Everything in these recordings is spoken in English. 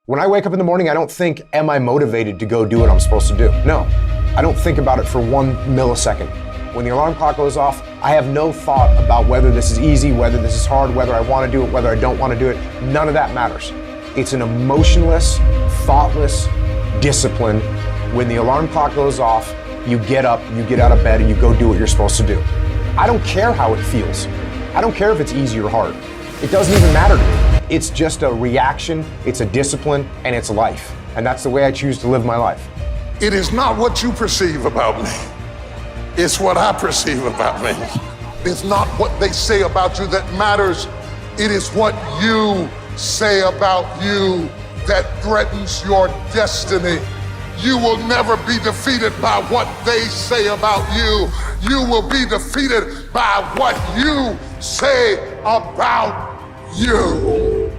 When I wake up in the morning, I don't think, am I motivated to go do what I'm supposed to do? No, I don't think about it for 1 millisecond. When the alarm clock goes off, I have no thought about whether this is easy, whether this is hard, whether I want to do it, whether I don't want to do it. None of that matters. It's an emotionless, thoughtless discipline. When the alarm clock goes off, you get up, you get out of bed, and you go do what you're supposed to do. I don't care how it feels. I don't care if it's easy or hard. It doesn't even matter to me. It's just a reaction, it's a discipline, and it's life. And that's the way I choose to live my life. It is not what you perceive about me. It's what I perceive about me. It's not what they say about you that matters. It is what you say about you that threatens your destiny. You will never be defeated by what they say about you. You will be defeated by what you say about you.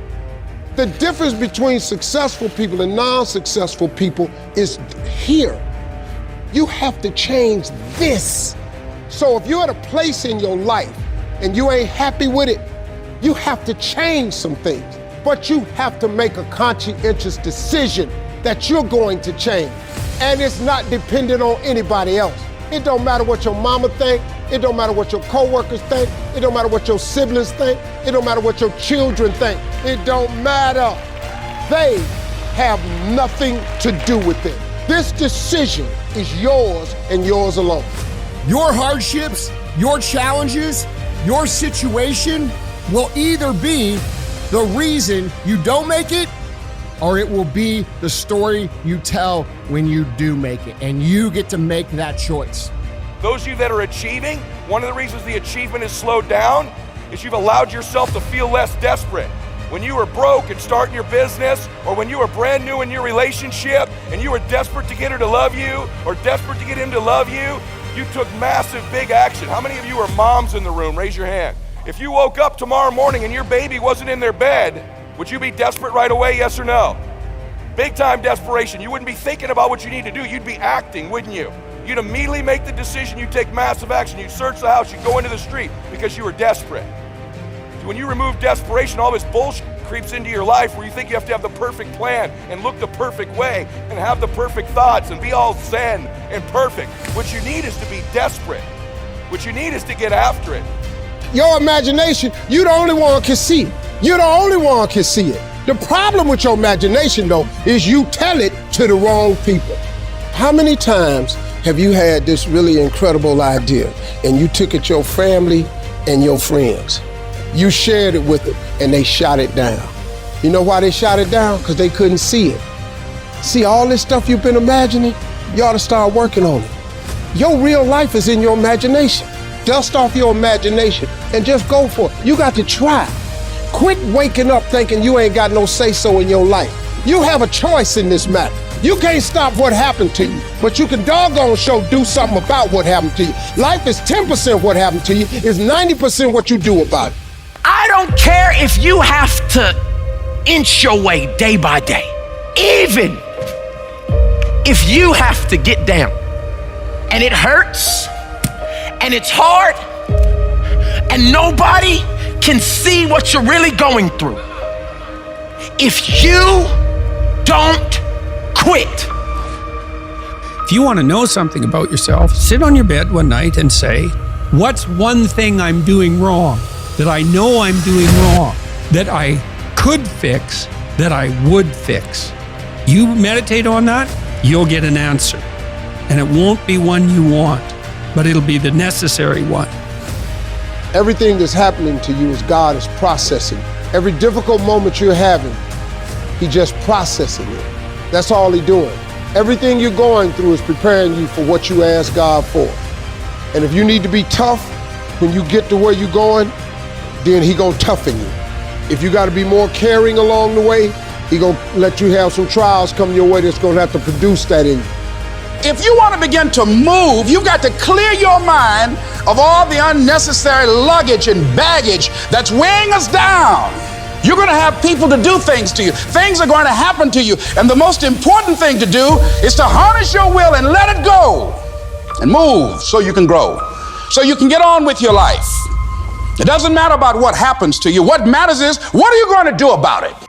The difference between successful people and non-successful people is here. You have to change this. So if you're at a place in your life and you ain't happy with it, you have to change some things. But you have to make a conscientious decision that you're going to change. And it's not dependent on anybody else. It don't matter what your mama think. It don't matter what your coworkers think. It don't matter what your siblings think. It don't matter what your children think. It don't matter. They have nothing to do with it. This decision is yours and yours alone. Your hardships, your challenges, your situation will either be the reason you don't make it, or it will be the story you tell when you do make it, and you get to make that choice. Those of you that are achieving, one of the reasons the achievement is slowed down is you've allowed yourself to feel less desperate. When you were broke and starting your business, or when you were brand new in your relationship and you were desperate to get her to love you or desperate to get him to love you, you took massive, big action. How many of you are moms in the room? Raise your hand. If you woke up tomorrow morning and your baby wasn't in their bed, would you be desperate right away, yes or no? Big time desperation. You wouldn't be thinking about what you need to do. You'd be acting, wouldn't you? You'd immediately make the decision. You'd take massive action. You'd search the house. You'd go into the street because you were desperate. When you remove desperation, all this bullshit creeps into your life where you think you have to have the perfect plan and look the perfect way and have the perfect thoughts and be all zen and perfect. What you need is to be desperate. What you need is to get after it. Your imagination, you the only one can see it. You're the only one can see it. The problem with your imagination, though, is you tell it to the wrong people. How many times have you had this really incredible idea and you took it to your family and your friends? You shared it with them and they shot it down. You know why they shot it down? Because they couldn't see it. See, all this stuff you've been imagining, you ought to start working on it. Your real life is in your imagination. Dust off your imagination and just go for it. You got to try. Quit waking up thinking you ain't got no say-so in your life. You have a choice in this matter. You can't stop what happened to you, but you can doggone sure do something about what happened to you. Life is 10% what happened to you, it's 90% what you do about it. I don't care if you have to inch your way day by day, even if you have to get down and it hurts and it's hard and nobody can see what you're really going through. If you don't quit. If you want to know something about yourself, sit on your bed one night and say, what's one thing I'm doing wrong, that I know I'm doing wrong, that I could fix, that I would fix? You meditate on that, you'll get an answer. And it won't be one you want, but it'll be the necessary one. Everything that's happening to you is God is processing. Every difficult moment you're having, He just processing it. That's all He's doing. Everything you're going through is preparing you for what you ask God for. And if you need to be tough when you get to where you're going, then He gonna toughen you. If you gotta be more caring along the way, He gonna let you have some trials come your way that's gonna have to produce that in you. If you want to begin to move, you've got to clear your mind of all the unnecessary luggage and baggage that's weighing us down. You're going to have people to do things to you. Things are going to happen to you. And the most important thing to do is to harness your will and let it go and move so you can grow, so you can get on with your life. It doesn't matter about what happens to you. What matters is, what are you going to do about it?